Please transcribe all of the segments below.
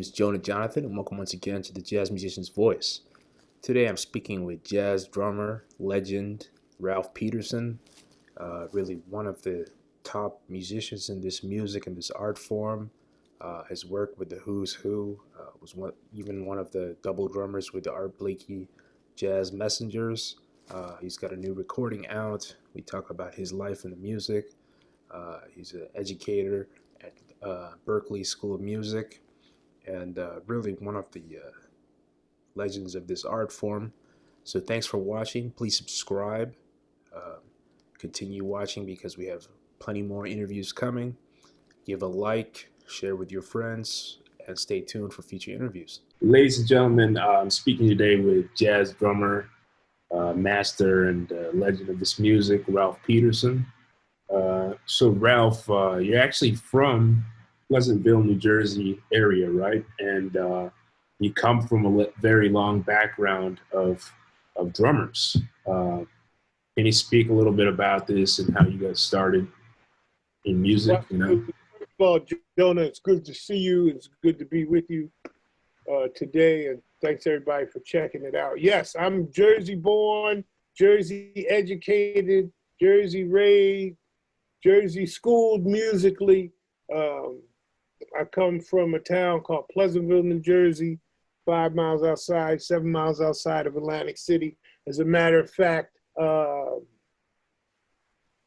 is Jonah Jonathan, and welcome once again to the Jazz Musician's Voice. Today I'm speaking with jazz drummer, legend, Ralph Peterson, really one of the top musicians in this music and this art form. Has worked with the Who's Who, was even one of the double drummers with the Art Blakey Jazz Messengers. He's got a new recording out. We talk about his life in the music. He's an educator at Berklee School of Music, and really one of the legends of this art form. So thanks for watching. Please subscribe. Continue watching because we have plenty more interviews coming. Give a like, share with your friends, and stay tuned for future interviews. Ladies and gentlemen, I'm speaking today with jazz drummer, master, and legend of this music, Ralph Peterson. So Ralph, you're actually from Pleasantville, New Jersey area, right? And you come from a very long background of drummers. Can you speak a little bit about this and how you got started in music? First of all, Jonah, it's good to see you. It's good to be with you today, and thanks everybody for checking it out. Yes, I'm Jersey born, Jersey educated, Jersey raised, Jersey schooled musically. I come from a town called Pleasantville, New Jersey, 5 miles outside, 7 miles outside of Atlantic City. As a matter of fact,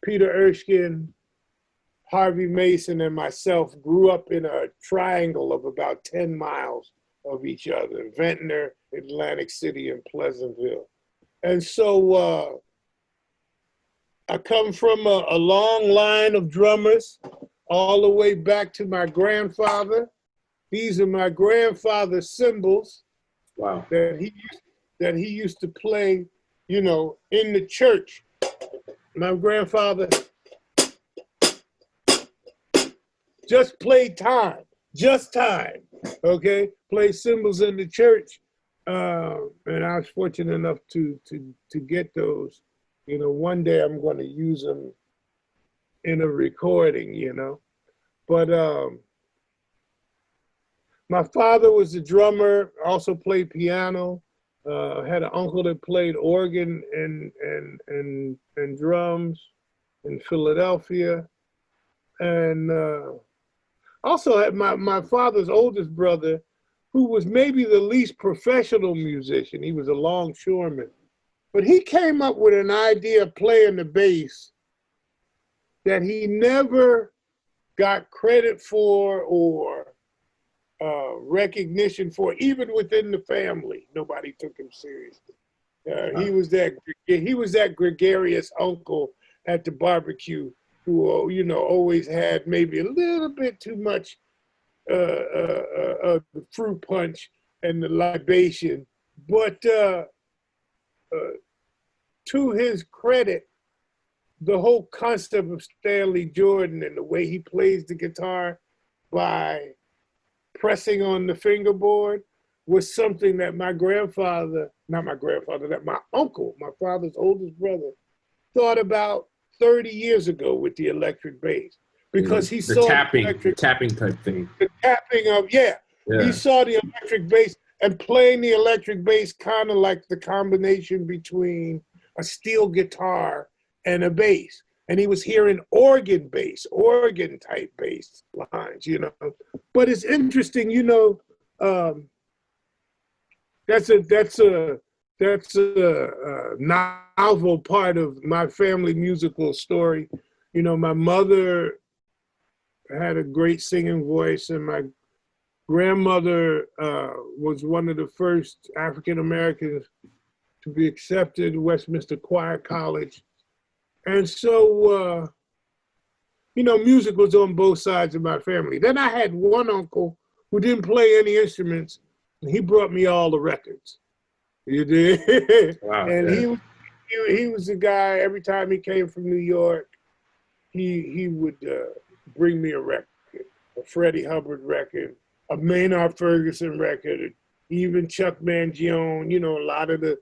Peter Erskine, Harvey Mason, and myself grew up in a triangle of about 10 miles of each other, Ventnor, Atlantic City, and Pleasantville. And so I come from a long line of drummers all the way back to my grandfather. These are my grandfather's cymbals. Wow. that he used to play, you know, in the church. My grandfather just played time, okay? Played cymbals in the church. And I was fortunate enough to get those. You know, one day I'm going to use them in a recording, you know. But my father was a drummer, also played piano. Had an uncle that played organ and drums in Philadelphia. And also had my father's oldest brother, who was maybe the least professional musician. He was a longshoreman. But he came up with an idea of playing the bass that he never got credit for or recognition for, even within the family. Nobody took him seriously. He was that gregarious uncle at the barbecue who, you know, always had maybe a little bit too much of the fruit punch and the libation. But to his credit, the whole concept of Stanley Jordan and the way he plays the guitar by pressing on the fingerboard was something that my uncle, my father's oldest brother, thought about 30 years ago with the electric bass. Because he saw the tapping type thing. The tapping of, yeah. He saw the electric bass and playing the electric bass kind of like the combination between a steel guitar and a bass. And he was hearing organ type bass lines, you know. But it's interesting, you know, that's a novel part of my family musical story. You know, my mother had a great singing voice, and my grandmother was one of the first African Americans to be accepted to Westminster Choir College. And so, you know, music was on both sides of my family. Then I had one uncle who didn't play any instruments, and he brought me all the records. You did? Wow. And he was the guy, every time he came from New York, he would bring me a record, a Freddie Hubbard record, a Maynard Ferguson record, even Chuck Mangione, you know, a lot of the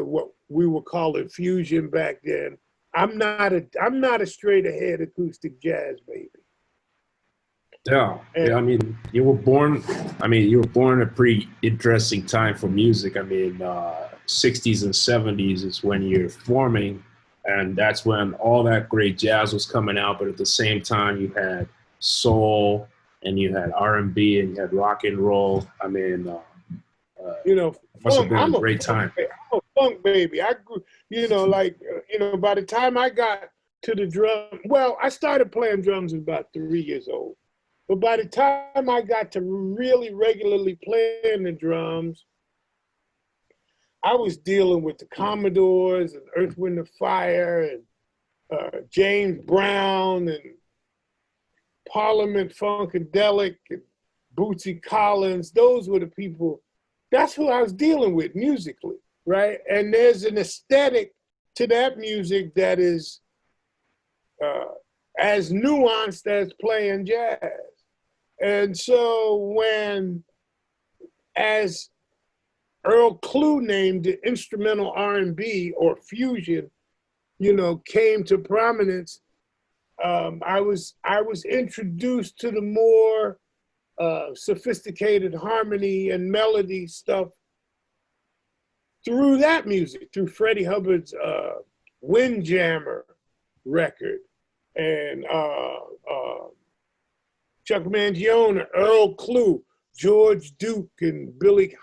what we were calling fusion back then. I'm not a straight ahead acoustic jazz baby. Yeah, And yeah. I mean, you were born. I mean, you were born at a pretty interesting time for music. I mean, 60s and 70s is when you're forming, and that's when all that great jazz was coming out. But at the same time, you had soul, and you had R&B, and you had rock and roll. I mean, you know, must have been a I'm a great time. funk baby. I grew, by the time I got to the drum, well, I started playing drums at about 3 years old. But by the time I got to really regularly playing the drums, I was dealing with the Commodores and Earth, Wind and Fire and James Brown and Parliament Funkadelic and Bootsy Collins. Those were the people. That's who I was dealing with musically, right? And there's an aesthetic to that music that is as nuanced as playing jazz. And so as Earl Klugh named it, instrumental R&B or fusion, came to prominence, I was introduced to the more sophisticated harmony and melody stuff through that music, through Freddie Hubbard's Windjammer record and Chuck Mangione, Earl Klugh, George Duke, and Billy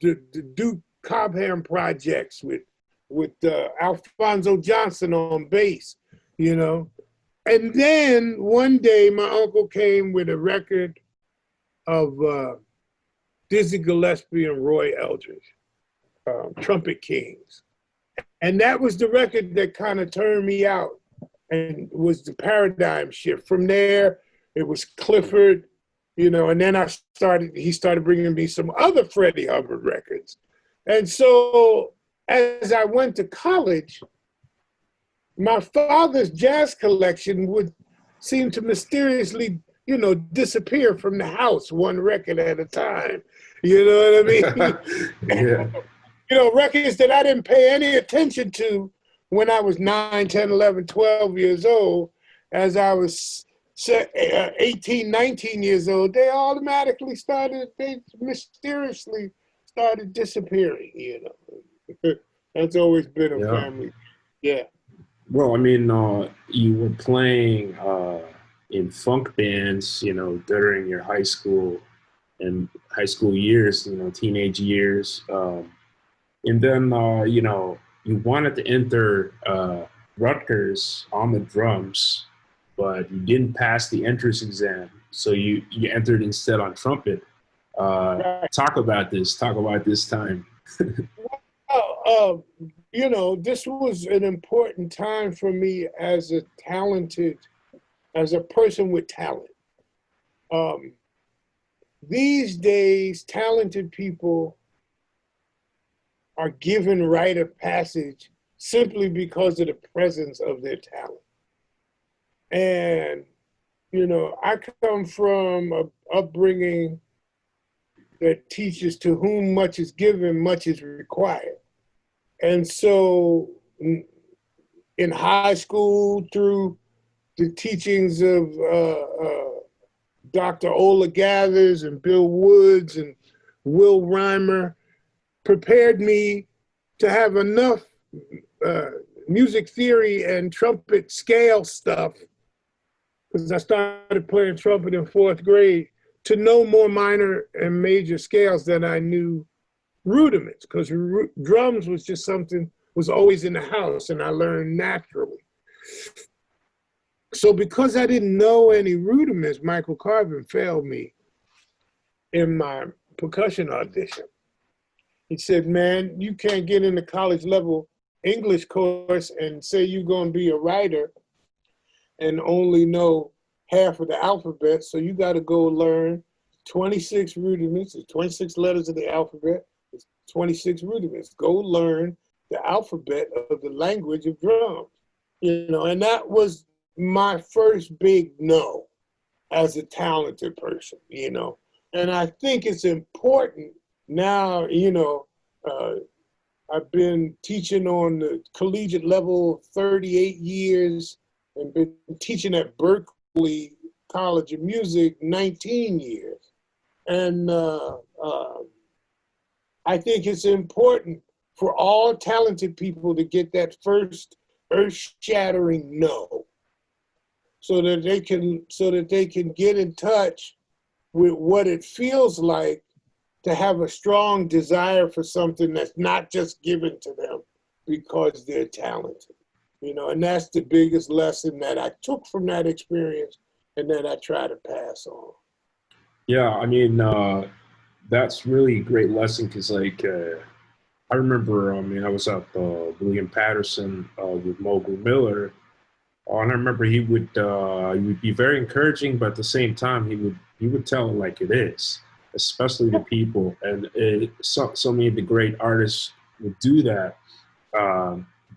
the Duke Cobham projects with Alphonso Johnson on bass, And then one day my uncle came with a record of Dizzy Gillespie and Roy Eldridge, Trumpet Kings. And that was the record that kind of turned me out and was the paradigm shift. From there, it was Clifford, and then he started bringing me some other Freddie Hubbard records. And so as I went to college, my father's jazz collection would seem to mysteriously, disappear from the house one record at a time. You know what I mean? Yeah. Records that I didn't pay any attention to when I was 9, 10, 11, 12 years old. As I was 18, 19 years old, they mysteriously started disappearing, That's always been a family. Yeah. Well, I mean, you were playing in funk bands, during your high school years, teenage years. And then, you wanted to enter Rutgers on the drums, but you didn't pass the entrance exam. So you entered instead on trumpet. Right. Talk about this time. Well, this was an important time for me as a person with talent. These days, talented people are given rite of passage simply because of the presence of their talent. And, I come from an upbringing that teaches to whom much is given, much is required. And so in high school, through the teachings of Dr. Ola Gathers and Bill Woods and Will Reimer, prepared me to have enough music theory and trumpet scale stuff, because I started playing trumpet in 4th grade, to know more minor and major scales than I knew rudiments, because drums was just was always in the house, and I learned naturally. So because I didn't know any rudiments, Michael Carvin failed me in my percussion audition. He said, man, you can't get in the college level English course and say you're going to be a writer and only know half of the alphabet. So you got to go learn 26 rudiments, 26 letters of the alphabet, 26 rudiments. Go learn the alphabet of the language of drums, and that was my first big no as a talented person, And I think it's important now, I've been teaching on the collegiate level 38 years and been teaching at Berkeley College of Music 19 years. And I think it's important for all talented people to get that first earth-shattering no, so that they can get in touch with what it feels like to have a strong desire for something that's not just given to them because they're talented. You know, and that's the biggest lesson that I took from that experience and that I try to pass on. Yeah, I mean, that's really a great lesson because, like, I remember, I mean, I was at William Patterson with Mogul Miller, and I remember he would be very encouraging, but at the same time, he would tell it like it is, especially to people. And so many of the great artists would do that.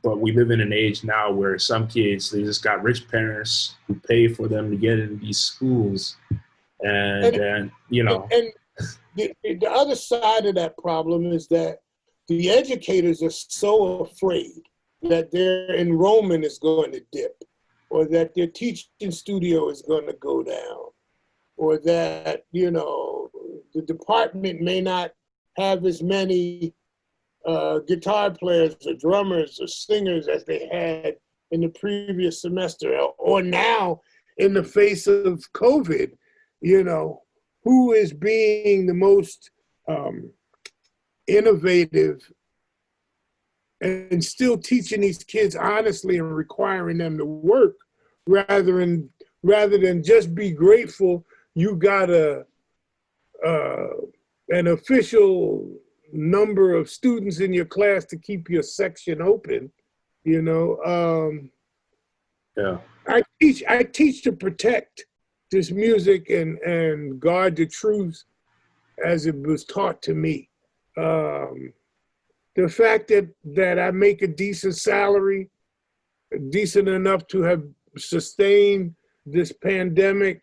But we live in an age now where some kids, they just got rich parents who pay for them to get into these schools. And you know. And the other side of that problem is that the educators are so afraid that their enrollment is going to dip, or that their teaching studio is going to go down, or that, you know, the department may not have as many guitar players or drummers or singers as they had in the previous semester, or now in the face of COVID, you know, who is being the most innovative and still teaching these kids honestly and requiring them to work rather than just be grateful you got an official number of students in your class to keep your section open, you know. Yeah. I teach to protect this music and guard the truth as it was taught to me. The fact that I make a decent salary, decent enough to have sustained this pandemic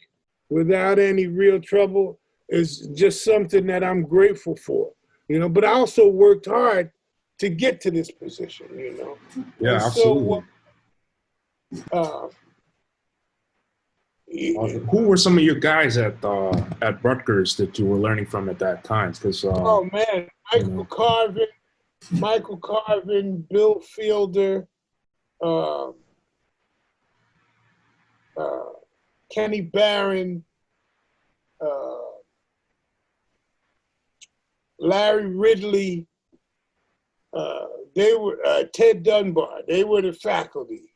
without any real trouble, is just something that I'm grateful for. You know, but I also worked hard to get to this position, you know. Yeah, and absolutely. So, who were some of your guys at Rutgers that you were learning from at that time? Because oh man, Michael Carvin, Bill Fielder, Kenny Barron, Larry Ridley, they were Ted Dunbar. They were the faculty,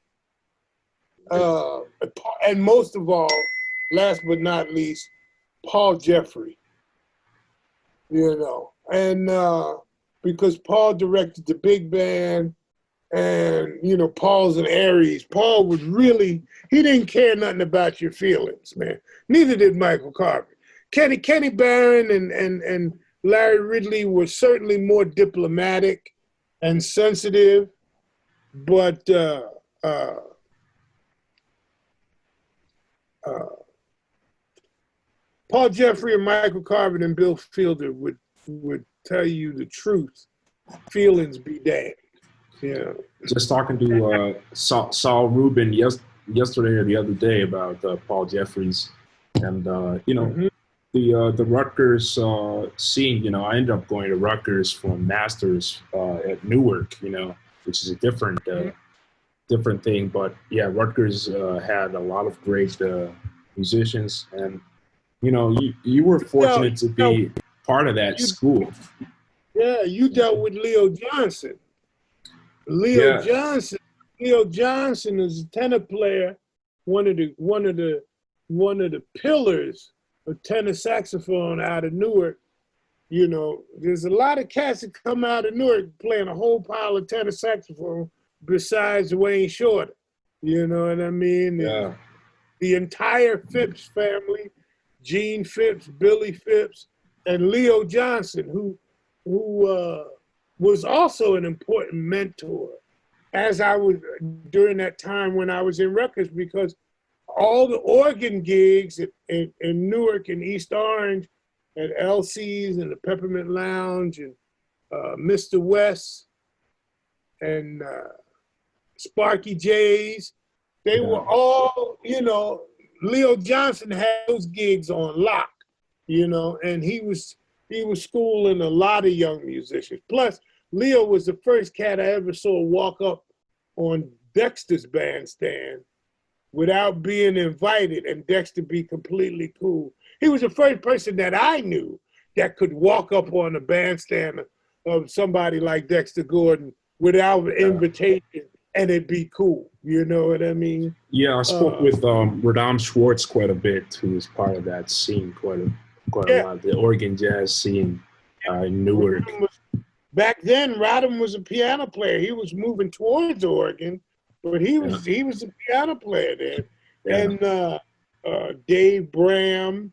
and most of all, last but not least, Paul Jeffrey. You know, and because Paul directed the big band, and you know, Paul's an Aries. Paul was he didn't care nothing about your feelings, man. Neither did Michael Carvin. Kenny Barron and Larry Ridley were certainly more diplomatic and sensitive, but Paul Jeffrey and Michael Carvin and Bill Fielder would tell you the truth. Feelings be damned. Yeah. Just talking to Saul Rubin yesterday or the other day about Paul Jeffries, and you know. Mm-hmm. The Rutgers scene, you know, I ended up going to Rutgers for a master's at Newark, you know, which is a different thing. But yeah, Rutgers had a lot of great musicians, and you know, you were fortunate to be part of that school. Yeah, you dealt with Leo Johnson. Leo Johnson is a tenor player, one of the pillars of tenor saxophone out of Newark. You know, there's a lot of cats that come out of Newark playing a whole pile of tenor saxophone besides Wayne Shorter. You know what I mean? Yeah. The entire Phipps family, Gene Phipps, Billy Phipps, and Leo Johnson, who was also an important mentor as I was during that time when I was in Rutgers, because all the organ gigs in Newark and East Orange at LC's and the Peppermint Lounge and Mr. West and Sparky J's, they were all, you know, Leo Johnson had those gigs on lock, you know, and he was schooling a lot of young musicians. Plus, Leo was the first cat I ever saw walk up on Dexter's bandstand without being invited, and Dexter be completely cool. He was the first person that I knew that could walk up on the bandstand of somebody like Dexter Gordon without an invitation and it'd be cool. You know what I mean? Yeah, I spoke with Radam Schwartz quite a bit, who was part of that scene quite a lot, the Oregon jazz scene in Newark. Back then, Radam was a piano player. He was moving towards Oregon, but he was a piano player then. Yeah. And Dave Bram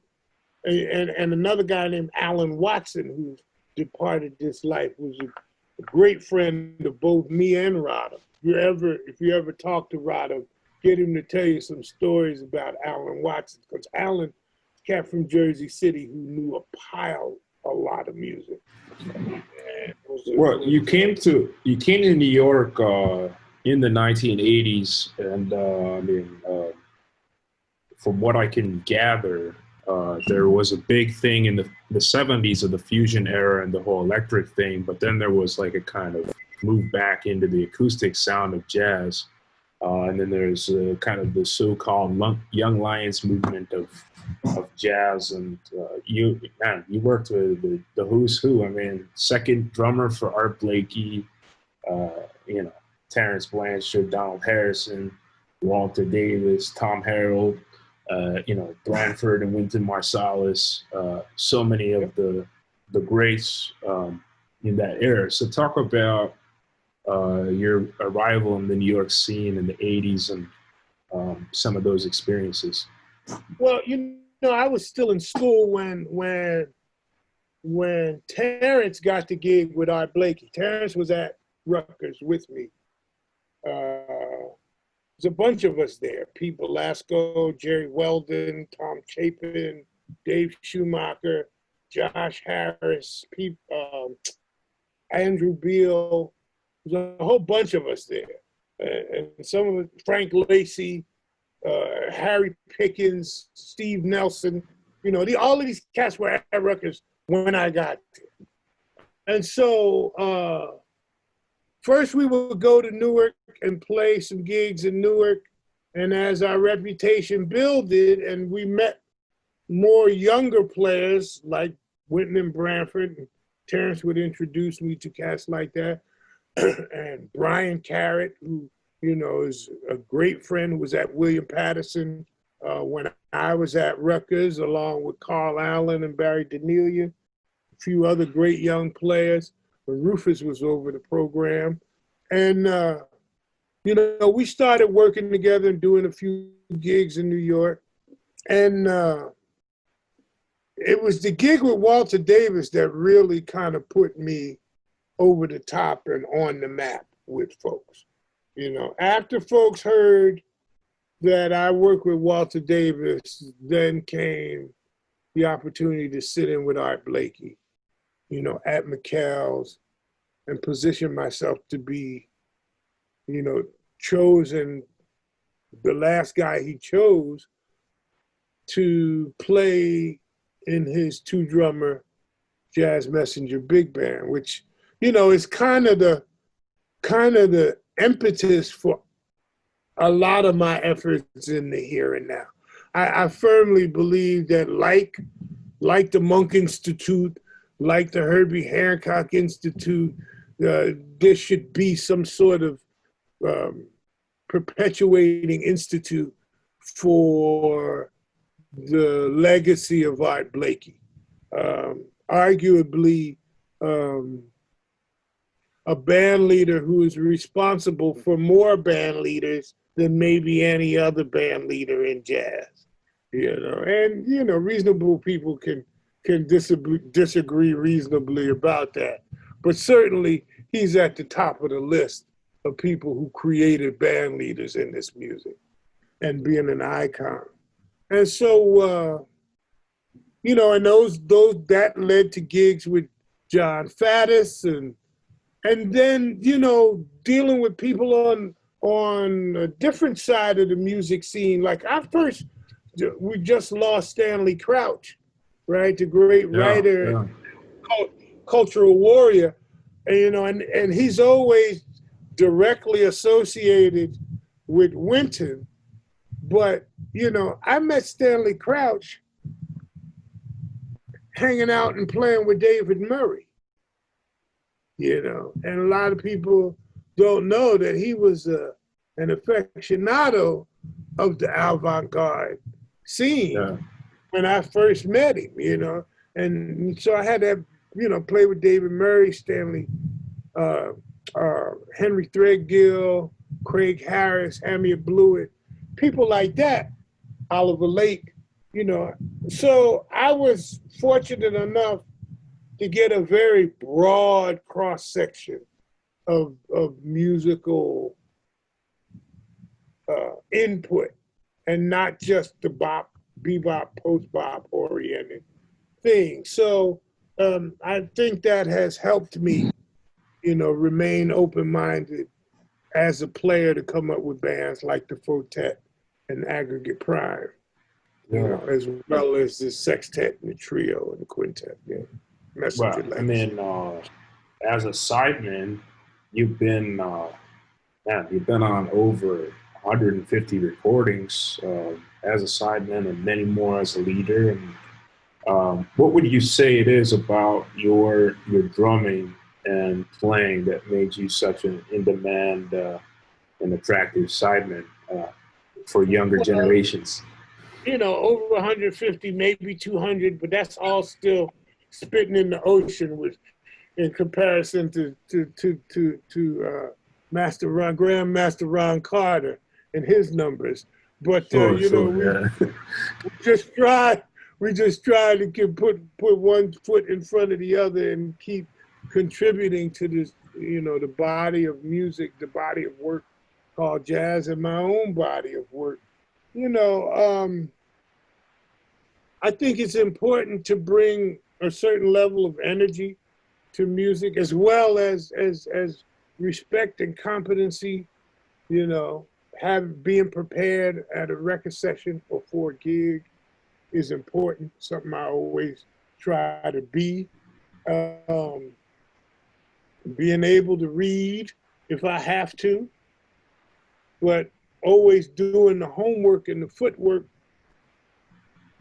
and another guy named Alan Watson, who departed this life, was a great friend of both me and Radam. If you ever talk to Radam, get him to tell you some stories about Alan Watson, because Alan, cat from Jersey City, who knew a lot of music. Well, you came to New York in the 1980s, and from what I can gather, there was a big thing in the 70s of the fusion era and the whole electric thing, but then there was like a kind of move back into the acoustic sound of jazz. And then there's kind of the so-called Young Lions movement of jazz. And you worked with the who's who. I mean, second drummer for Art Blakey, Terence, Blanchard, Donald Harrison, Walter Davis, Tom Harrell, Branford and Wynton Marsalis, so many of the greats in that era. So talk about your arrival in the New York scene in the 80s and some of those experiences. Well, I was still in school when Terence got the gig with Art Blakey. Terence was at Rutgers with me. There's a bunch of us there. Pete Velasco, Jerry Weldon, Tom Chapin, Dave Schumacher, Josh Harris, Andrew Beal. There's a whole bunch of us there. And some of it, Frank Lacey, Harry Pickens, Steve Nelson, all of these cats were at Rutgers when I got there. And so first we would go to Newark and play some gigs in Newark. And as our reputation builded and we met more younger players like Wynton and Branford, and Terence would introduce me to cats like that. And Brian Carrot, who, is a great friend, who was at William Patterson when I was at Rutgers, along with Carl Allen and Barry Denelia, a few other great young players. But Rufus was over the program. And, we started working together and doing a few gigs in New York. And it was the gig with Walter Davis that really kind of put me over the top and on the map with folks. After folks heard that I worked with Walter Davis, then came the opportunity to sit in with Art Blakey, at McCall's, and position myself to be, chosen, the last guy he chose to play in his 2-drummer Jazz Messenger big band, which, is kind of the impetus for a lot of my efforts in the here and now. I firmly believe that like the Monk Institute, like the Herbie Hancock Institute, there should be some sort of perpetuating institute for the legacy of Art Blakey. Arguably, a band leader who is responsible for more band leaders than maybe any other band leader in jazz. And reasonable people can disagree reasonably about that. But certainly he's at the top of the list of people who created band leaders in this music and being an icon. And so, and those that led to gigs with Jon Faddis and then, dealing with people on a different side of the music scene. Like I first we just lost Stanley Crouch, right? The great writer, cultural warrior, and, you know, and he's always directly associated with Wynton. But, you know, I met Stanley Crouch hanging out and playing with David Murray, you know, and a lot of people don't know that he was an aficionado of the avant-garde scene when I first met him, you know. And so I had to, you know, play with David Murray, Stanley, Henry Threadgill, Craig Harris, Hamia Blewett, people like that, Oliver Lake, you know. So I was fortunate enough to get a very broad cross-section of musical input, and not just the bop, bebop, post-bop oriented thing. So I think that has helped me, you know, remain open-minded as a player to come up with bands like the Fortet and Aggregate Prime, you know, as well as the sextet and the trio and the quintet. Yeah. Well, I mean, as a sideman, you've been on over 150 recordings as a sideman, and many more as a leader. And what would you say it is about your drumming and playing that made you such an in-demand and attractive sideman for younger generations? You know, over 150, maybe 200, but that's all still spitting in the ocean in comparison to Grandmaster Ron Carter and his numbers. But you know, we just try to put one foot in front of the other and keep contributing to this, you know, the body of music, the body of work called jazz, and my own body of work. You know, I think it's important to bring a certain level of energy to music, as well as respect and competency, you know. Being prepared at a record session or for a gig is important, something I always try to be. Being able to read if I have to, but always doing the homework and the footwork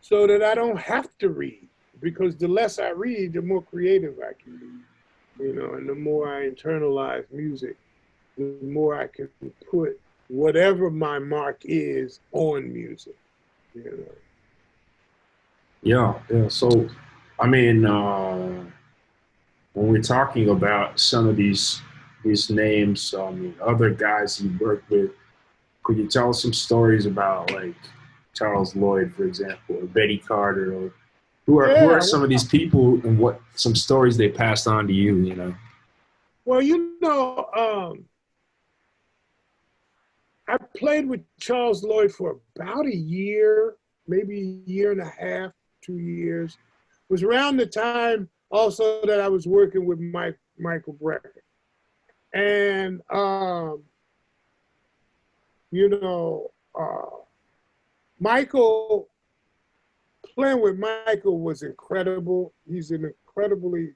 so that I don't have to read, because the less I read, the more creative I can be, you know, and the more I internalize music, the more I can put whatever my mark is on music, you know. Yeah. So, I mean, when we're talking about some of these names, other guys you work with, could you tell us some stories about, like, Charles Lloyd, for example, or Betty Carter, or who are some of these people, and what some stories they passed on to you, you know? Well, you know, I played with Charles Lloyd for about a year, maybe a year and a half, 2 years. It was around the time also that I was working with Michael Brecker. And, you know, playing with Michael was incredible. He's an incredibly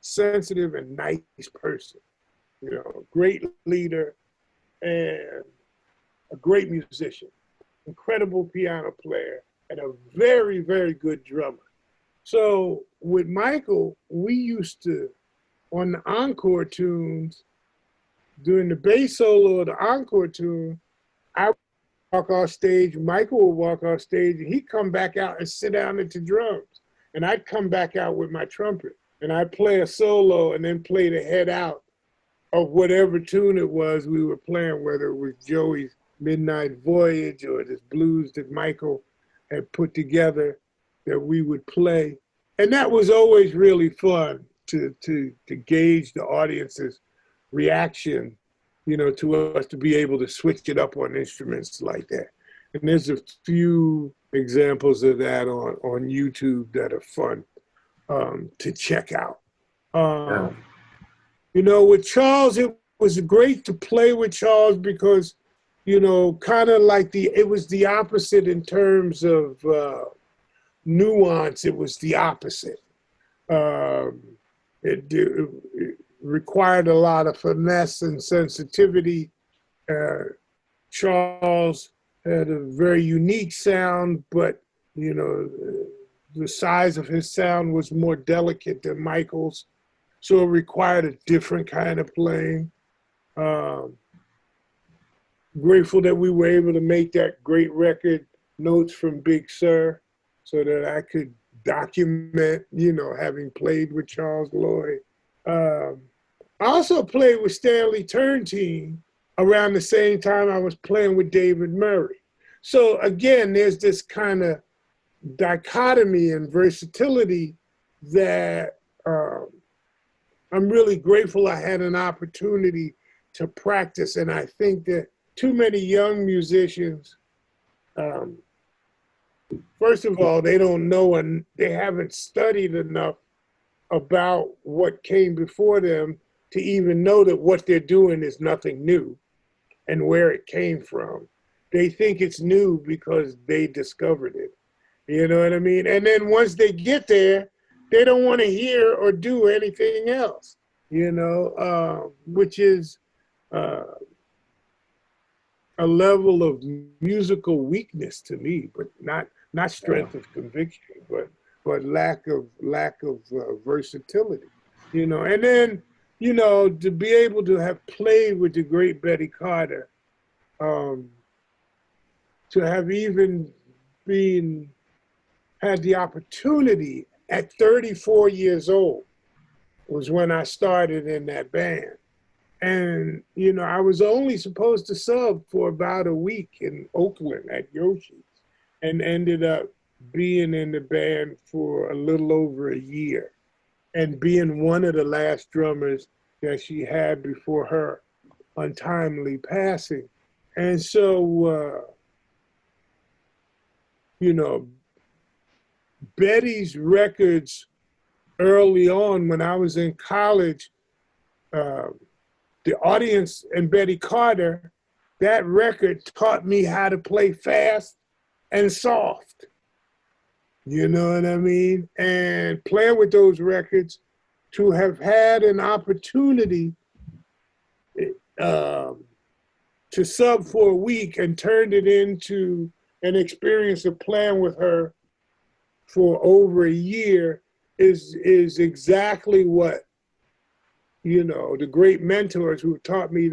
sensitive and nice person, you know, great leader and a great musician, incredible piano player, and a very, very good drummer. So with Michael, we used to, on the encore tunes, during the bass solo of the encore tune, I would walk off stage, Michael would walk off stage, and he'd come back out and sit down at the drums. And I'd come back out with my trumpet, and I'd play a solo and then play the head out of whatever tune it was we were playing, whether it was Joey's Midnight Voyage or this blues that Michael had put together that we would play. And that was always really fun to gauge the audience's reaction, you know, to us to be able to switch it up on instruments like that. And there's a few examples of that on YouTube that are fun to check out. You know, with Charles, it was great to play with Charles because you know, kind of like it was the opposite in terms of nuance. It was the opposite. It required a lot of finesse and sensitivity. Charles had a very unique sound, but, you know, the size of his sound was more delicate than Michael's. So it required a different kind of playing. Grateful that we were able to make that great record, Notes from Big Sur, so that I could document, you know, having played with Charles Lloyd. I also played with Stanley Turntine around the same time I was playing with David Murray. So again, there's this kind of dichotomy and versatility that I'm really grateful I had an opportunity to practice. And I think that too many young musicians, first of all, they don't know and they haven't studied enough about what came before them to even know that what they're doing is nothing new and where it came from. They think it's new because they discovered it. You know what I mean? And then once they get there, they don't want to hear or do anything else, you know, which is a level of musical weakness to me, but not strength of conviction, but lack of versatility, you know. And then, you know, to be able to have played with the great Betty Carter, to have even had the opportunity at 34 years old was when I started in that band. And, you know, I was only supposed to sub for about a week in Oakland at Yoshi's and ended up being in the band for a little over a year and being one of the last drummers that she had before her untimely passing. And so, you know, Betty's records early on when I was in college, the audience and Betty Carter, that record taught me how to play fast and soft. You know what I mean? And playing with those records, to have had an opportunity to sub for a week and turned it into an experience of playing with her for over a year is exactly what, you know, the great mentors who taught me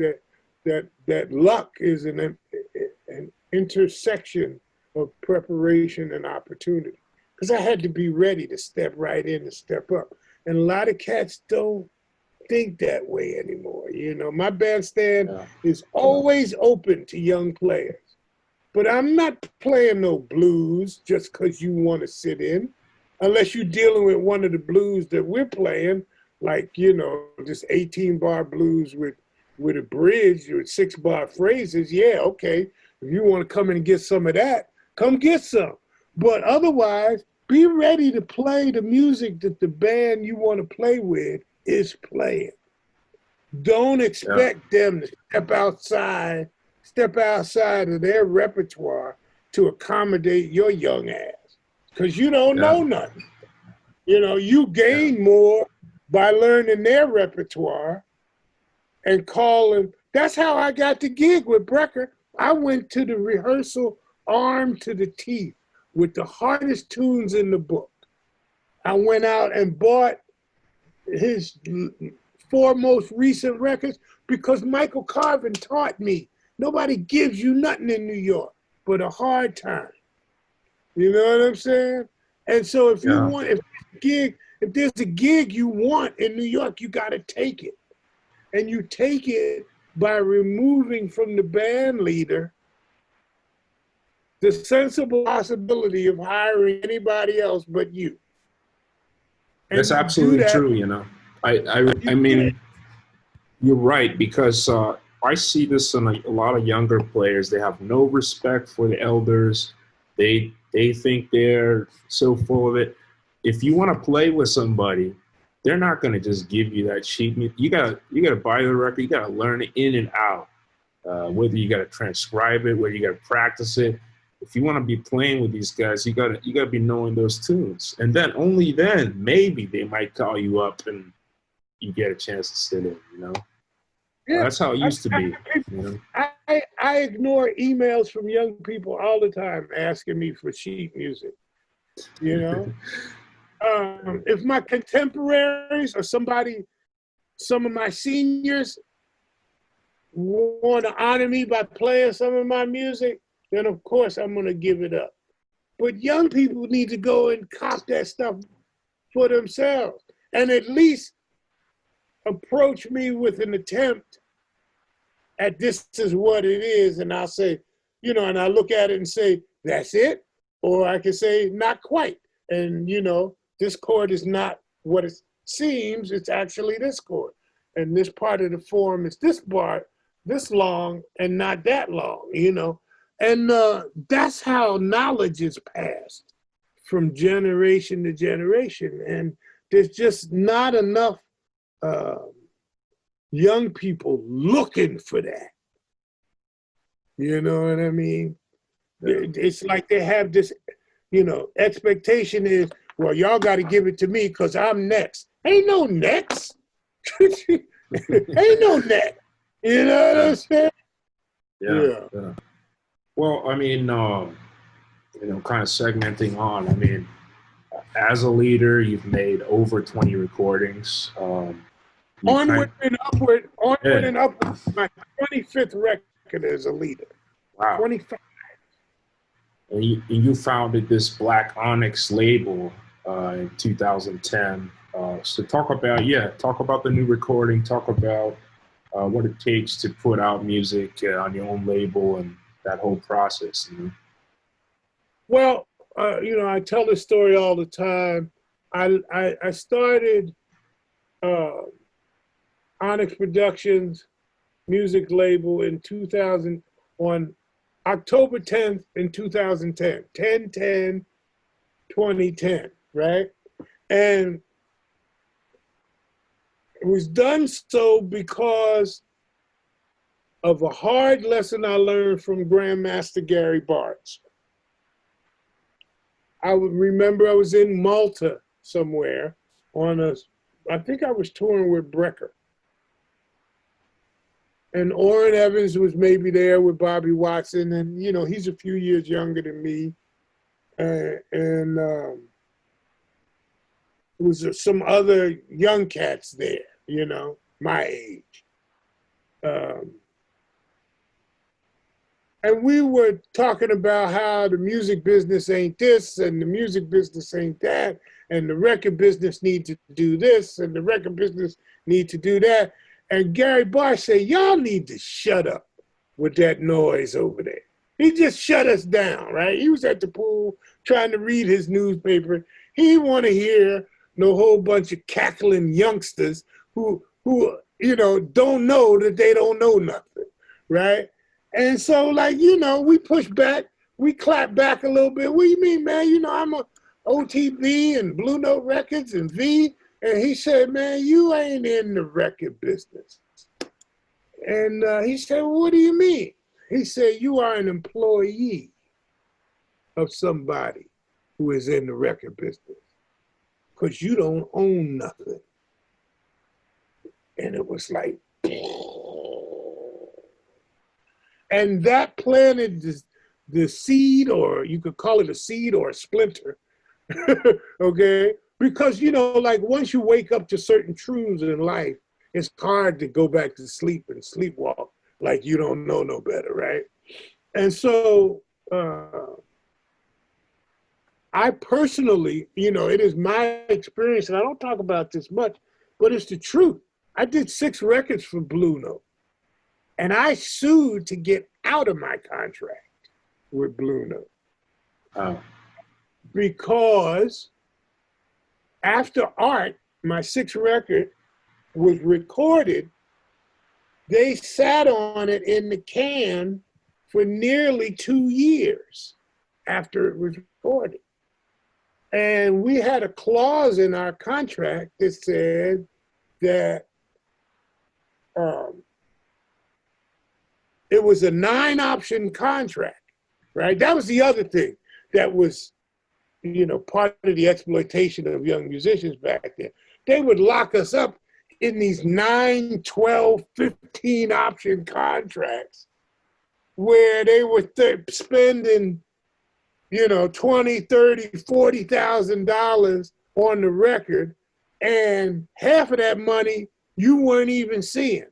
that luck is an intersection of preparation and opportunity. Because I had to be ready to step right in and step up. And a lot of cats don't think that way anymore. You know, my bandstand is always open to young players. But I'm not playing no blues just because you want to sit in, unless you're dealing with one of the blues that we're playing, like, you know, this 18-bar blues with a bridge with 6-bar phrases. Yeah, okay. If you want to come in and get some of that, come get some. But otherwise, be ready to play the music that the band you want to play with is playing. Don't expect them to step outside of their repertoire to accommodate your young ass, because you don't know nothing. You know, you gain more by learning their repertoire and calling. That's how I got the gig with Brecker. I went to the rehearsal armed to the teeth with the hardest tunes in the book. I went out and bought his 4 most recent records because Michael Carvin taught me nobody gives you nothing in New York but a hard time. You know what I'm saying? And so if you want, if there's a gig you want in New York, you got to take it. And you take it by removing from the band leader the sensible possibility of hiring anybody else but you. And that's absolutely true, you know. I mean, you're right, because I see this in a lot of younger players. They have no respect for the elders. They think they're so full of it. If you want to play with somebody, they're not going to just give you that sheet. You gotta buy the record. You gotta learn it in and out. whether you got to transcribe it, whether you got to practice it. If you want to be playing with these guys, you gotta be knowing those tunes, and then only then maybe they might call you up and you get a chance to sit in. Yeah, That's how it used to be. I ignore emails from young people all the time asking me for sheet music. If my contemporaries or some of my seniors want to honor me by playing some of my music, then of course I'm going to give it up. But young people need to go and cop that stuff for themselves and at least approach me with an attempt at this is what it is. And I'll say, and I look at it and say, that's it. Or I can say, not quite. And, this chord is not what it seems. It's actually this chord. And this part of the form is this part, this long and not that long, And that's how knowledge is passed from generation to generation. And there's just not enough young people looking for that. You know what I mean? It's like they have this, expectation is, well, y'all got to give it to me because I'm next. Ain't no next. Ain't no next. You know what I'm saying? Yeah. Well, I mean, kind of segmenting on. I mean, as a leader, you've made over 20 recordings. Onward and Upward. My 25th record as a leader. Wow. 25. And you founded this Black Onyx label in 2010. So talk about the new recording. Talk about what it takes to put out music on your own label and that whole process. Well, I tell this story all the time. I started Onyx Productions music label in 2000 on October 10th in 2010, 10/10/2010, right? And it was done so because of a hard lesson I learned from Grandmaster Gary Bartz. I would remember I was in Malta somewhere I think I was touring with Brecker. And Orrin Evans was maybe there with Bobby Watson, and he's a few years younger than me. And there was some other young cats there, my age. And we were talking about how the music business ain't this and the music business ain't that, and the record business needs to do this and the record business needs to do that. And Gary Bartz said, y'all need to shut up with that noise over there. He just shut us down, right? He was at the pool trying to read his newspaper. He didn't want to hear no whole bunch of cackling youngsters who don't know that they don't know nothing, right? And so, we pushed back, we clapped back a little bit. What do you mean, man? I'm a OTB and Blue Note Records and V. And he said, man, you ain't in the record business. And he said, well, what do you mean? He said, you are an employee of somebody who is in the record business because you don't own nothing. And it was like, and that planted the seed, or you could call it a seed or a splinter, okay? Because, once you wake up to certain truths in life, it's hard to go back to sleep and sleepwalk like you don't know no better, right? And so I personally, it is my experience, and I don't talk about this much, but it's the truth. I did 6 records for Blue Note, and I sued to get out of my contract with Blue Note. Because after Art, my 6th record, was recorded, they sat on it in the can for nearly 2 years after it was recorded. And we had a clause in our contract that said that it was a 9-option contract, right? That was the other thing that was, part of the exploitation of young musicians back then. They would lock us up in these 9, 12, 15 option contracts where they were spending, $20, $30, $40,000 on the record, and half of that money you weren't even seeing.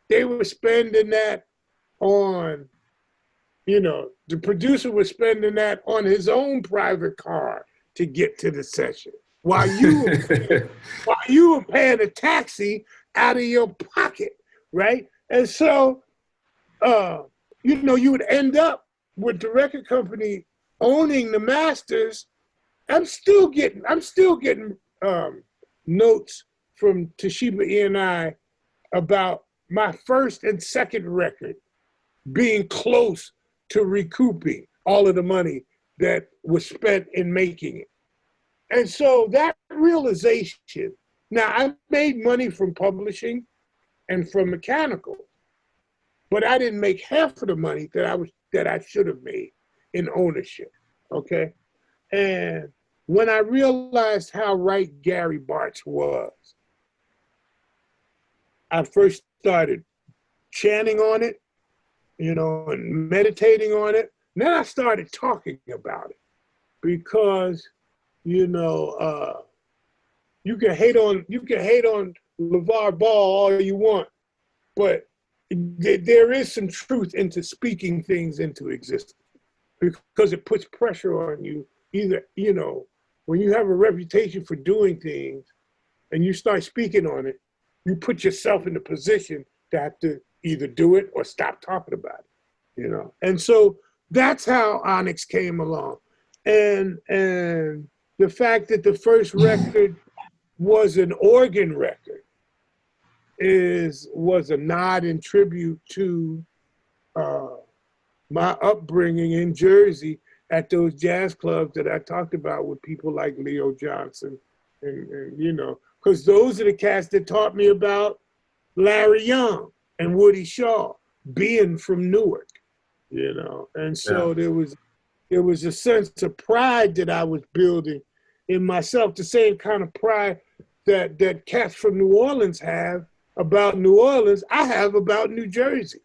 They were spending that on, the producer was spending that on his own private car to get to the session, while you were paying a taxi out of your pocket, right? And so, you would end up with the record company owning the masters. I'm still getting notes from Toshiba E&I about my first and second record being close to recouping all of the money that was spent in making it. And so that realization, now I made money from publishing and from mechanical, but I didn't make half of the money that I should have made in ownership, okay? And when I realized how right Gary Bartz was, I first started chanting on it, and meditating on it. And then I started talking about it because, you can hate on LeVar Ball all you want, but there is some truth into speaking things into existence, because it puts pressure on you. Either, when you have a reputation for doing things and you start speaking on it, you put yourself in the position to have to either do it or stop talking about it, And so that's how Onyx came along. And the fact that the first record was an organ record was a nod and tribute to my upbringing in Jersey at those jazz clubs that I talked about with people like Leo Johnson and because those are the cats that taught me about Larry Young and Woody Shaw, being from Newark, And so there was a sense of pride that I was building in myself, the same kind of pride that cats from New Orleans have about New Orleans, I have about New Jersey,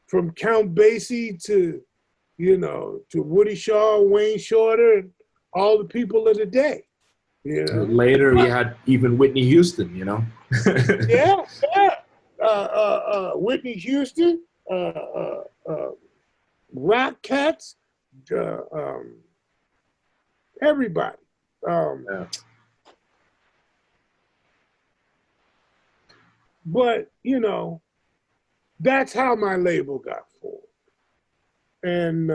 from Count Basie to Woody Shaw, Wayne Shorter, and all the people of the day. Later, we had even Whitney Houston, Yeah. Whitney Houston, Rock Cats, everybody. But, that's how my label got formed. And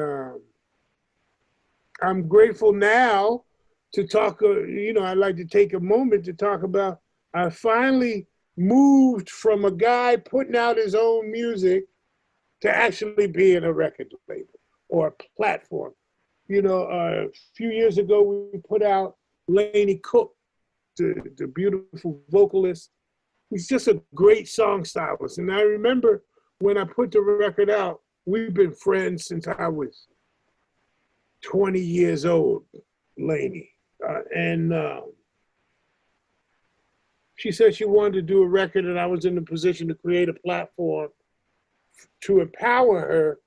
I'm grateful now to talk, I'd like to take a moment to talk about, I finally moved from a guy putting out his own music to actually being a record label or a platform. A few years ago, we put out Lainey Cook, the beautiful vocalist. He's just a great song stylist. And I remember when I put the record out, we've been friends since I was 20 years old, Lainey. She said she wanted to do a record, and I was in the position to create a platform to empower her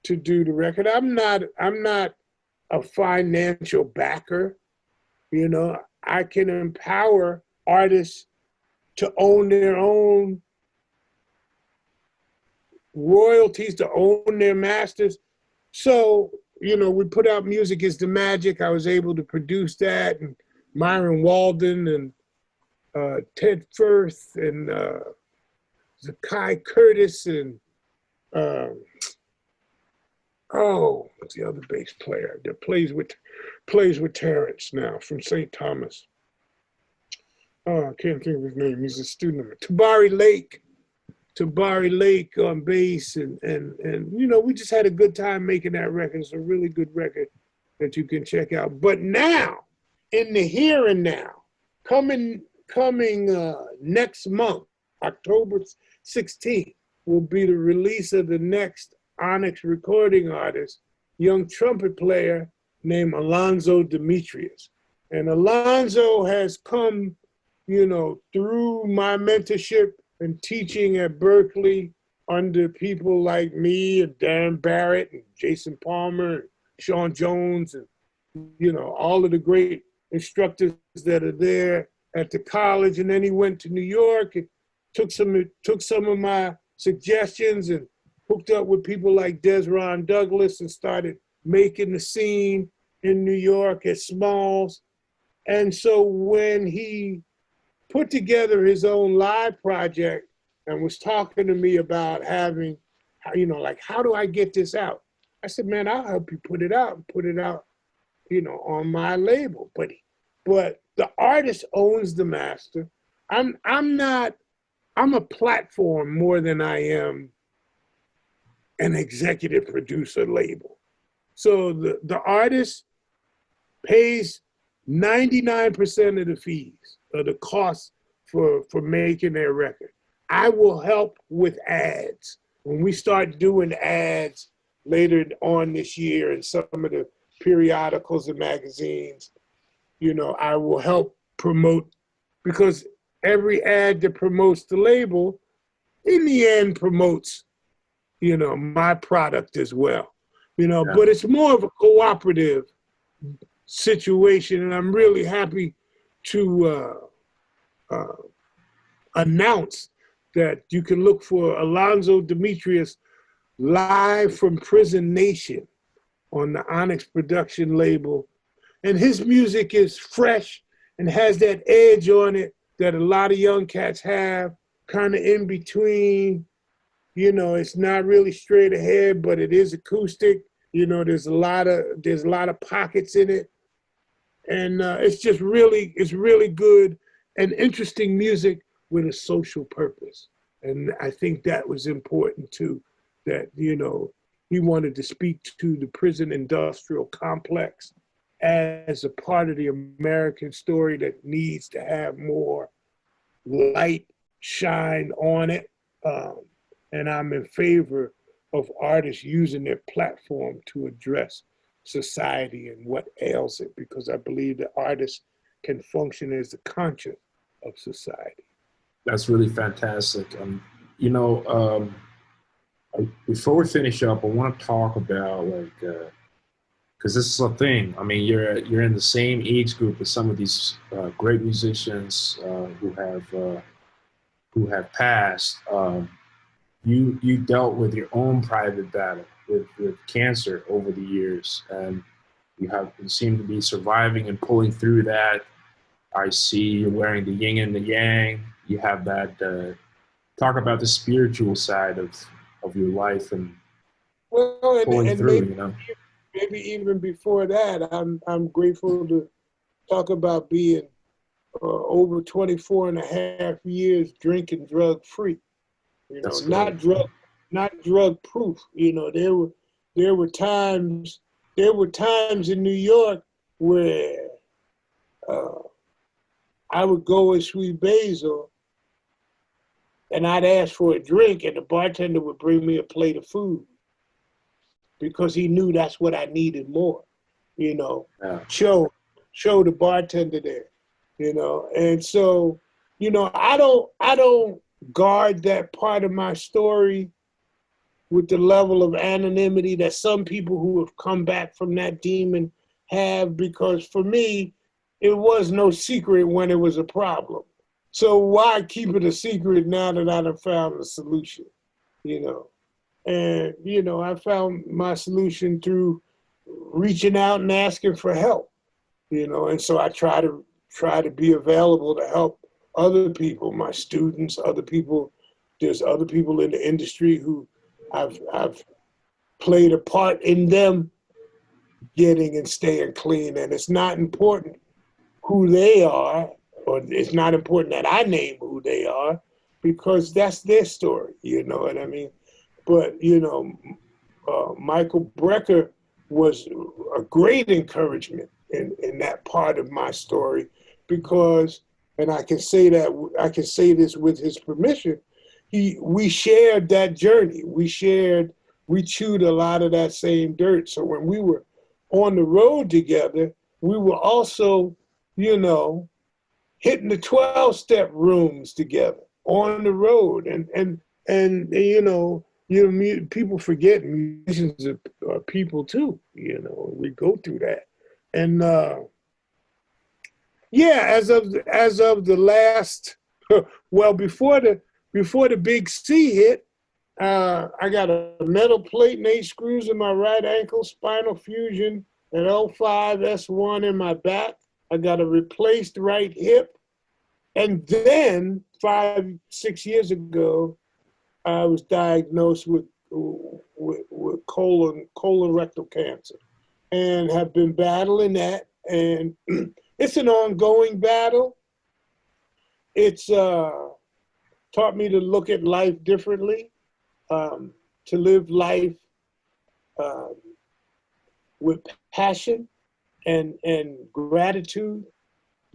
to do the record. I'm not a financial backer. I can empower artists to own their own royalties, to own their masters. So, we put out Music is the Magic. I was able to produce that, and Myron Walden and Ted Firth and Zakai Curtis and what's the other bass player that plays with Terence now from St. Thomas? I can't think of his name. He's a student of it. Tabari Lake on bass, and we just had a good time making that record. It's a really good record that you can check out. But now, in the here and now, coming next month, October 16th, will be the release of the next Onyx recording artist, young trumpet player named Alonzo Demetrius. And Alonzo has come, you know, through my mentorship and teaching at Berkeley under people like me and Dan Barrett and Jason Palmer and Sean Jones and, you know, all of the great instructors that are there at the college. And then he went to New York and took some of my suggestions and hooked up with people like Desron Douglas and started making the scene in New York at Smalls. And so when he put together his own live project and was talking to me about having, you know, like, how do I get this out? I said, man, I'll help you put it out, you know, on my label. But the artist owns the master. I'm a platform more than I am an executive producer label. So the artist pays 99% of the fees or the cost for making their record. I will help with ads. When we start doing ads later on this year in some of the periodicals and magazines, you know, I will help promote, because every ad that promotes the label, in the end promotes, you know, my product as well. You know, but it's more of a cooperative situation, and I'm really happy to announce that you can look for Alonzo Demetrius live from Prison Nation on the Onyx production label. And his music is fresh and has that edge on it that a lot of young cats have, kind of in between. You know, it's not really straight ahead, but it is acoustic. You know, there's a lot of pockets in it. And it's just it's really good and interesting music with a social purpose. And I think that was important too, that, you know, he wanted to speak to the prison industrial complex as a part of the American story that needs to have more light shine on it. And I'm in favor of artists using their platform to address society and what ails it, because I believe that artists can function as the conscience of society. That's really fantastic. You know, before we finish up, I want to talk about, like, because this is a thing. I mean, you're in the same age group as some of these great musicians who have passed. You dealt with your own private battle with cancer over the years, and you seem to be surviving and pulling through that. I see you wearing the yin and the yang. You have that. Talk about the spiritual side of your life and pulling through. Maybe, you know, maybe even before that, I'm grateful to talk about being over 24 and a half years drinking drug free. You know, not drug proof. You know, there were times in New York where I would go with Sweet Basil and I'd ask for a drink, and the bartender would bring me a plate of food because he knew that's what I needed more. You know, show the bartender there. You know, and so, you know, I don't guard that part of my story with the level of anonymity that some people who have come back from that demon have, because for me, it was no secret when it was a problem. So why keep it a secret now that I've found a solution, you know? And, you know, I found my solution through reaching out and asking for help, you know? And so I try to be available to help other people, my students, other people. There's other people in the industry who I've played a part in them getting and staying clean. And it's not important who they are, or it's not important that I name who they are, because that's their story, you know what I mean? But, you know, Michael Brecker was a great encouragement in that part of my story, because, and I can say this with his permission, we shared that journey. We chewed a lot of that same dirt. So when we were on the road together, we were also, you know, hitting the 12-step rooms together on the road. And you know, people forget musicians are people too, you know, we go through that. And yeah, as of the last, well, before the big C hit, I got a metal plate and 8 screws in my right ankle, spinal fusion, an L5 S1 in my back. I got a replaced right hip. And then 5-6 years ago, I was diagnosed with colorectal cancer and have been battling that. And it's an ongoing battle. It's taught me to look at life differently, to live life with passion and gratitude,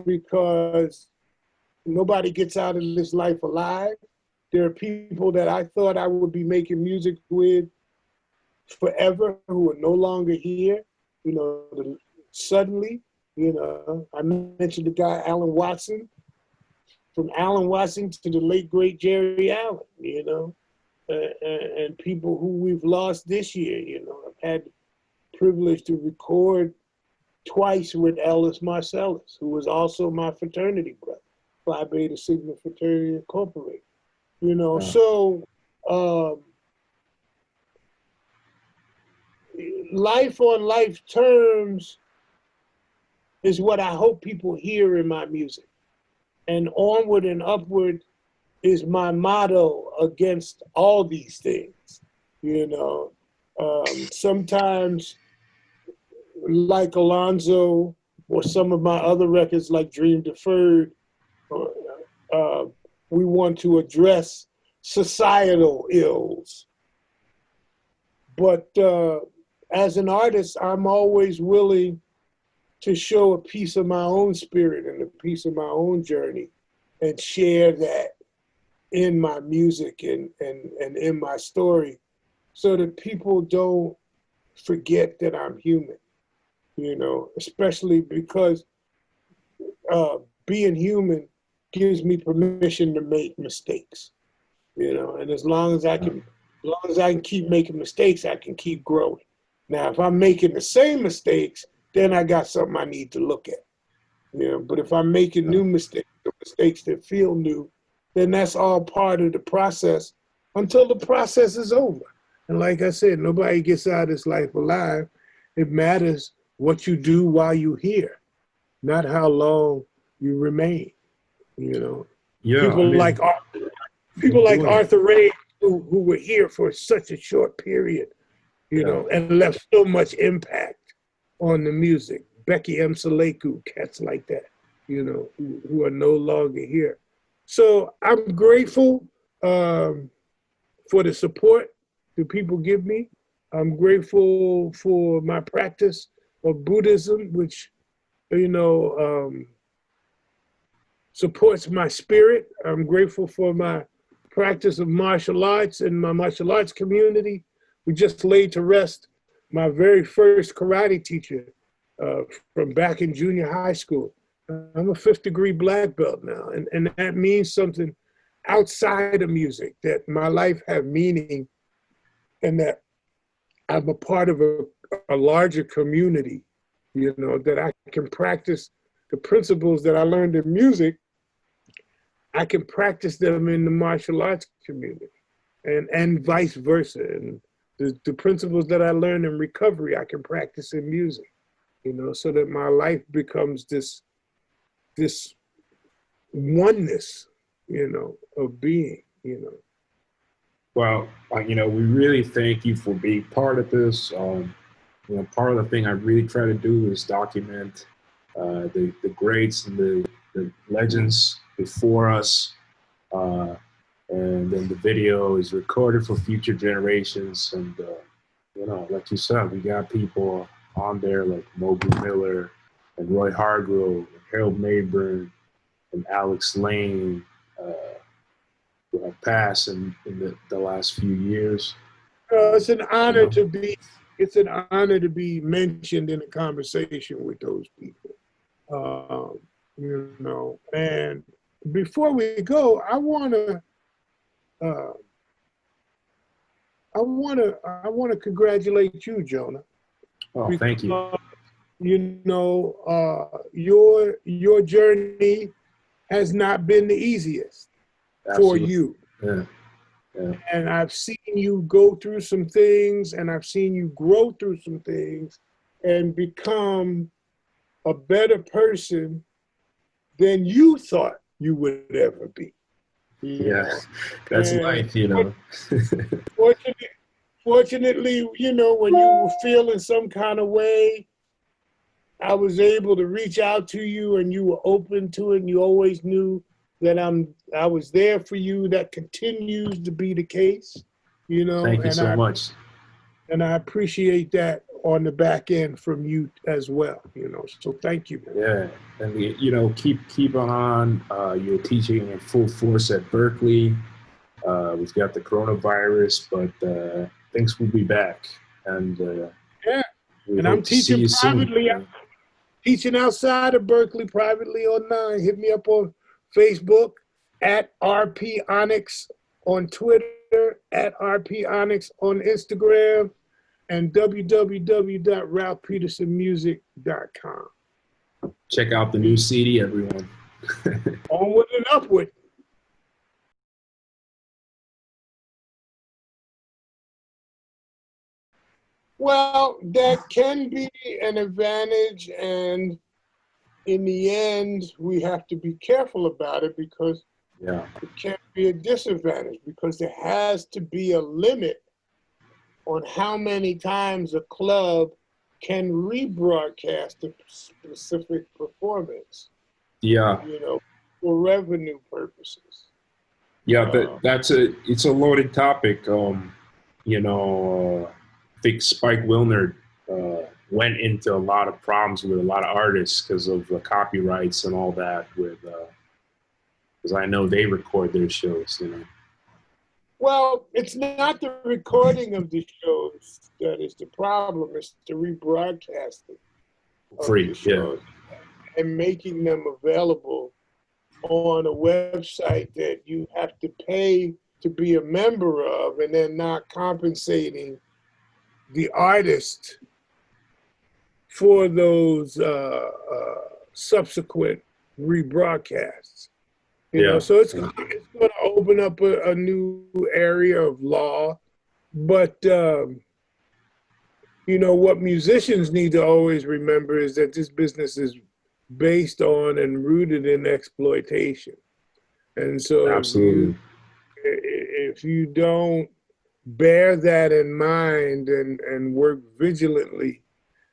because nobody gets out of this life alive. There are people that I thought I would be making music with forever who are no longer here. You know, suddenly, you know, I mentioned the guy, Alan Watson, from Alan Watson to the late, great Jerry Allen, you know, and people who we've lost this year, you know. I've had the privilege to record twice with Ellis Marsalis, who was also my fraternity brother, Phi Beta Sigma Fraternity Incorporated. You know, so life on life terms is what I hope people hear in my music. And onward and upward is my motto against all these things. You know, sometimes, like Alonzo or some of my other records like Dream Deferred, we want to address societal ills. But as an artist, I'm always willing to show a piece of my own spirit and a piece of my own journey and share that in my music and in my story, so that people don't forget that I'm human, you know, especially because being human gives me permission to make mistakes, you know, and as long as I can keep making mistakes, I can keep growing. Now, if I'm making the same mistakes, then I got something I need to look at, you know. But if I'm making new mistakes, or mistakes that feel new, then that's all part of the process until the process is over. And like I said, nobody gets out of this life alive. It matters what you do while you're here, not how long you remain. You know, Yeah, people like Arthur Ray, who were here for such a short period, you know, and left so much impact on the music. Bheki, Mseleku, cats like that, you know, who are no longer here. So I'm grateful for the support that people give me. I'm grateful for my practice of Buddhism, which, you know, supports my spirit. I'm grateful for my practice of martial arts and my martial arts community. We just laid to rest my very first karate teacher from back in junior high school. I'm a 5th degree black belt now, and that means something outside of music, that my life have meaning and that I'm a part of a larger community, you know, that I can practice the principles that I learned in music. I can practice them in the martial arts community, and vice versa. And the principles that I learned in recovery, I can practice in music, you know, so that my life becomes this oneness, you know, of being, you know. Well, you know, we really thank you for being part of this. You know, part of the thing I really try to do is document the greats and the legends before us. And then the video is recorded for future generations. And, you know, like you said, we got people on there like Mobley Miller and Roy Hargrove and Harold Mayburn and Alex Lane. We have passed in the last few years. It's an honor to be. It's an honor to be mentioned in a conversation with those people. You know, and before we go, I want to congratulate you, Jonah. Oh, thank you. You know, your journey has not been the easiest for you. Yeah. Yeah. And I've seen you go through some things, and I've seen you grow through some things and become a better person than you thought you would ever be. Yeah, that's life, you know. Fortunately, you know, when you were feeling some kind of way, I was able to reach out to you, and you were open to it, and you always knew that I was there for you. That continues to be the case, you know. Thank you so much. And I appreciate that on the back end from you as well, you know. So thank you. Yeah, and you know, keep on. You're teaching in full force at Berkeley. We've got the coronavirus, but things will be back. And yeah, and I'm teaching privately. I'm teaching outside of Berkeley privately online. Hit me up on Facebook at RP Onyx on Twitter, at RP Onyx on Instagram, and www.ralphpetersonmusic.com. Check out the new CD, everyone. Onward and upward. Well, that can be an advantage, and in the end, we have to be careful about it because it can be a disadvantage, because there has to be a limit on how many times a club can rebroadcast a specific performance. Yeah. You know, for revenue purposes. Yeah, it's a loaded topic. You know, I think Spike Wilner went into a lot of problems with a lot of artists because of the copyrights and all that. Because I know they record their shows, you know. Well, it's not the recording of the shows that is the problem. It's the rebroadcasting free, of the shows, and making them available on a website that you have to pay to be a member of, and then not compensating the artist for those subsequent rebroadcasts. You know, so it's going to open up a new area of law. But, you know, what musicians need to always remember is that this business is based on and rooted in exploitation. And so absolutely, if you don't bear that in mind and work vigilantly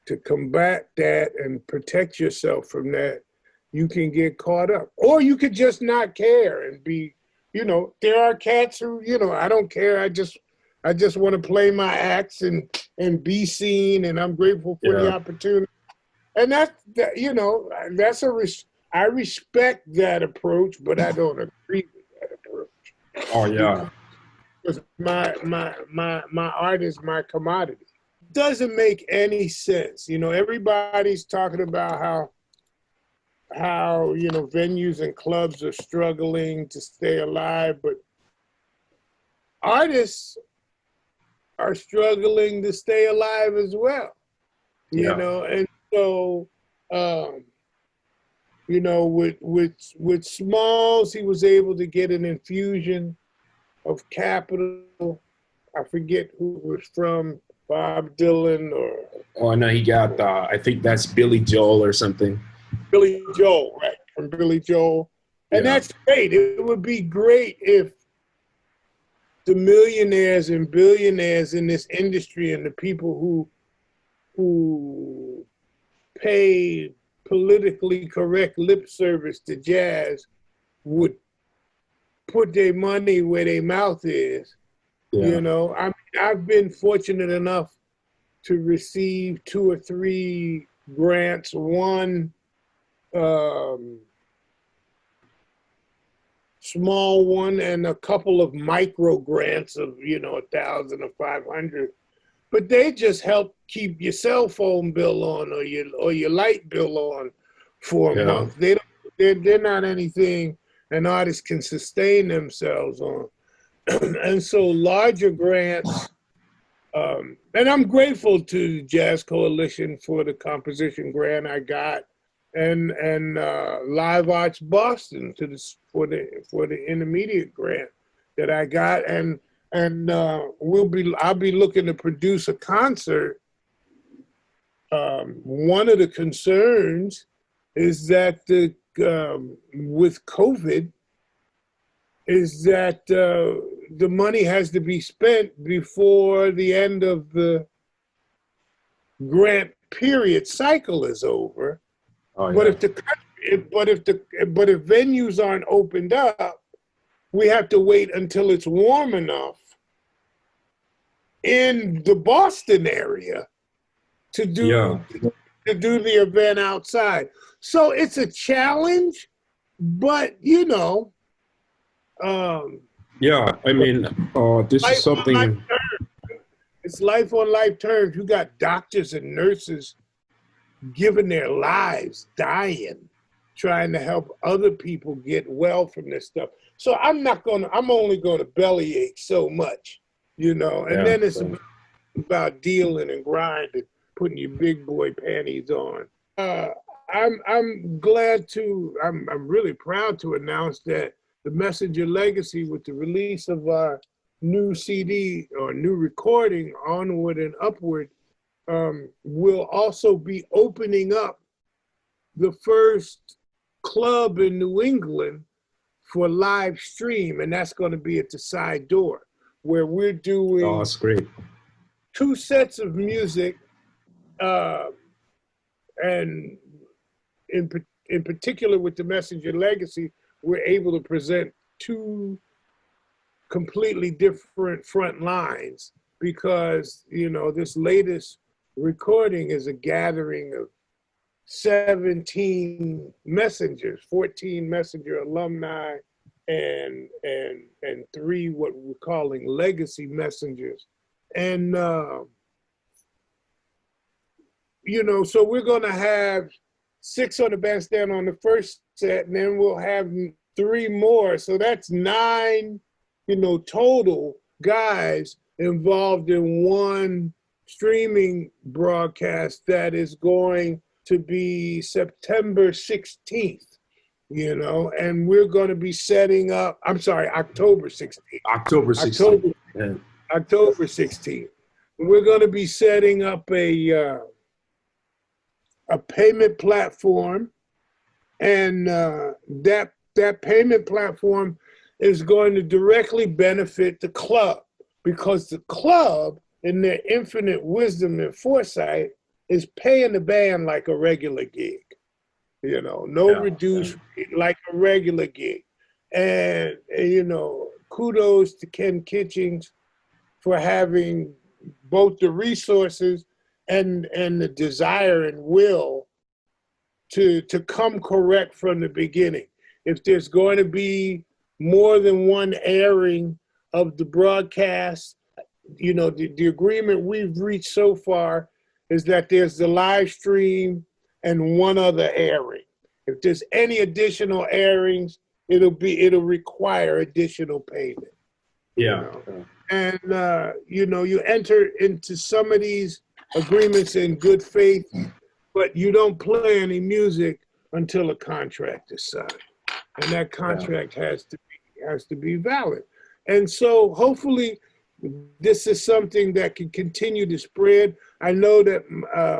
to combat that and protect yourself from that, you can get caught up. Or you could just not care and be, you know, there are cats who, you know, I don't care. I just want to play my acts and be seen, and I'm grateful for the opportunity. And that, you know, I respect that approach, but I don't agree with that approach. Oh yeah. Because my art is my commodity. Doesn't make any sense. You know, everybody's talking about how, you know, venues and clubs are struggling to stay alive, but artists are struggling to stay alive as well. You know, and so, you know, with Smalls, he was able to get an infusion of capital. I forget who it was from, Bob Dylan or... Oh, no, he got, I think that's Billy Joel or something. Billy Joel, right, from Billy Joel. And that's great. It would be great if the millionaires and billionaires in this industry and the people who pay politically correct lip service to jazz would put their money where their mouth is. You know, I mean, I've been fortunate enough to receive 2 or 3 grants. One small one and a couple of micro grants of, 1,000 or 500. But they just help keep your cell phone bill on or your light bill on for a month. They're not anything an artist can sustain themselves on. And so larger grants, and I'm grateful to the Jazz Coalition for the composition grant I got, and Live Arts Boston for the intermediate grant that I got, and I'll be looking to produce a concert. One of the concerns is that with COVID, is that the money has to be spent before the end of the grant period cycle is over. Oh, yeah. But if venues aren't opened up, we have to wait until it's warm enough in the Boston area to do the event outside. So it's a challenge, but this is something. It's life on life terms. You got doctors and nurses giving their lives, dying, trying to help other people get well from this stuff. So I'm only gonna bellyache so much, and then it's about dealing and grinding, putting your big boy panties on. I'm really proud to announce that the Messenger Legacy, with the release of our new CD or new recording, Onward and Upward, will also be opening up the first club in New England for live stream, and that's going to be at the Side Door, where we're doing that's great. 2 sets of music, and in particular with the Messenger Legacy, we're able to present 2 completely different front lines, because this latest recording is a gathering of 17 messengers, 14 Messenger alumni, and 3 what we're calling legacy messengers. And so we're gonna have 6 on the bandstand on the first set, and then we'll have 3 more. So that's 9, total guys involved in one streaming broadcast that is going to be September 16th, and we're going to be setting up, October 16th. October 16th. October 16th. We're going to be setting up a payment platform, and that payment platform is going to directly benefit the club, because the club, in their infinite wisdom and foresight, is paying the band like a regular gig, reduced like a regular gig. And, kudos to Ken Kitchings for having both the resources and the desire and will to come correct from the beginning. If there's going to be more than one airing of the broadcast, the agreement we've reached so far is that there's the live stream and one other airing. If there's any additional airings, it'll require additional payment. And you enter into some of these agreements in good faith, but you don't play any music until a contract is signed, and that contract has to be valid. And so hopefully this is something that can continue to spread. I know that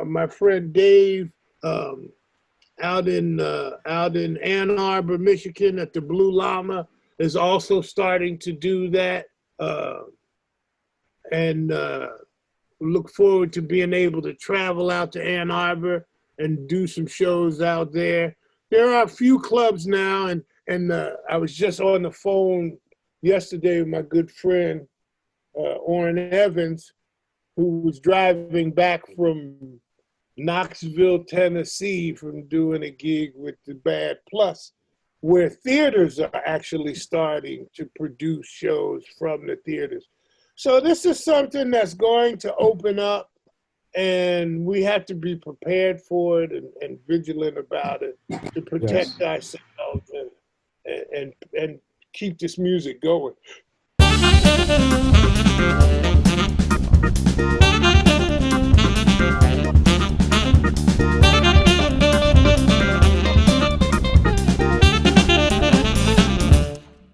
my friend Dave out in Ann Arbor, Michigan, at the Blue Llama, is also starting to do that, and look forward to being able to travel out to Ann Arbor and do some shows out there. There are a few clubs now, and I was just on the phone yesterday with my good friend Orrin Evans, who was driving back from Knoxville, Tennessee, from doing a gig with the Bad Plus. where theaters are actually starting to produce shows from the theaters. So this is something that's going to open up, and we have to be prepared for it and vigilant about it to protect ourselves and keep this music going.